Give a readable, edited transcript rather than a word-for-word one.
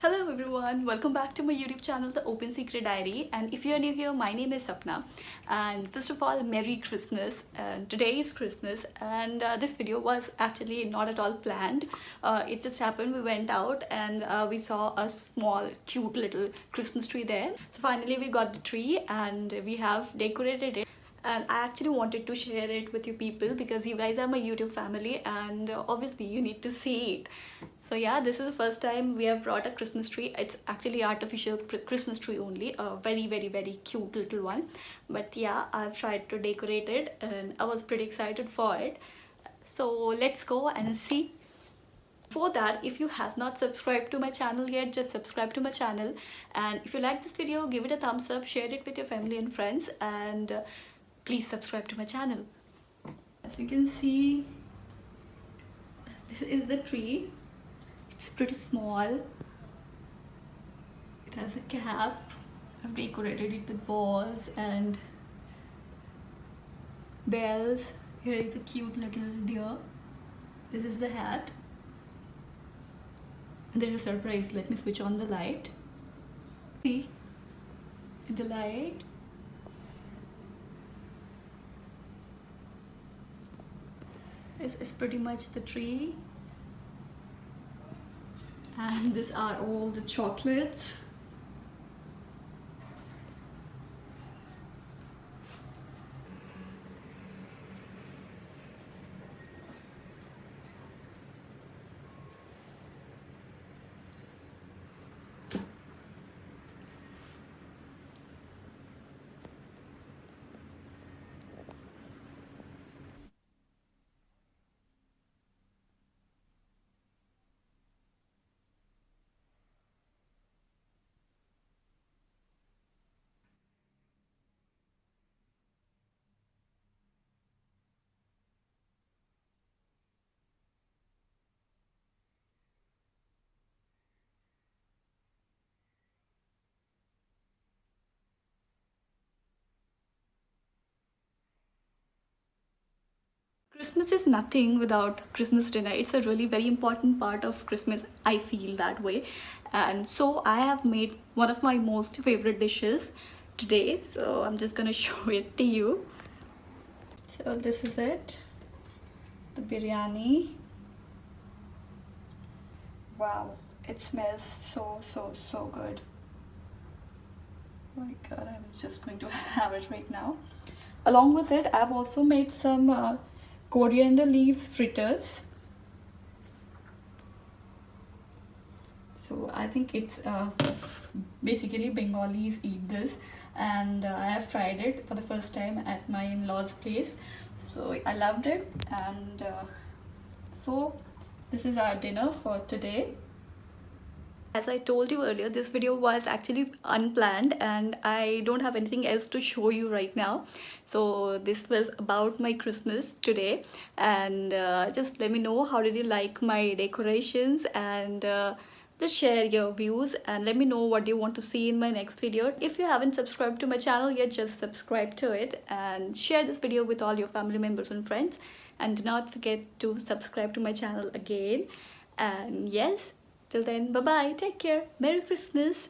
Hello everyone, welcome back to my YouTube channel, The Open Secret Diary. And if you're new here, my name is Sapna. And first of all, Merry Christmas. And today is Christmas, and this video was actually not at all planned. It just happened. We went out and we saw a small, cute little Christmas tree there. So finally, we got the tree and we have decorated it. And I actually wanted to share it with you people because you guys are my YouTube family, and obviously you need to see it. So yeah, this is the first time we have brought a Christmas tree. It's actually artificial Christmas tree only, a very cute little one. But yeah, I've tried to decorate it and I was pretty excited for it. So let's go and see. Before that, if you have not subscribed to my channel yet, just subscribe to my channel. And if you like this video, give it a thumbs up, share it with your family and friends, and please subscribe to my channel. As you can see, this is the tree. It's pretty small. It has a cap. I've decorated it with balls and bells. Here is a cute little deer. This is the hat. And there's a surprise. Let me switch on the light. See the light. This is pretty much the tree. And these are all the chocolates. Christmas is nothing without Christmas dinner. It's a really very important part of Christmas. I feel that way. And so I have made one of my most favorite dishes today. So I'm just gonna show it to you. So this is it. The biryani. Wow, it smells so good. Oh my god, I'm just going to have it right now. Along with it, I've also made some coriander leaves fritters. So I think it's basically Bengalis eat this, and I have tried it for the first time at my in-laws place. So I loved it, and so this is our dinner for today. As I told you earlier, this video was actually unplanned and I don't have anything else to show you right now. So this was about my Christmas today, and just let me know how did you like my decorations, and just share your views and let me know what you want to see in my next video. If you haven't subscribed to my channel yet, just subscribe to it and share this video with all your family members and friends, and do not forget to subscribe to my channel again. And yes, till then, bye bye, take care, Merry Christmas.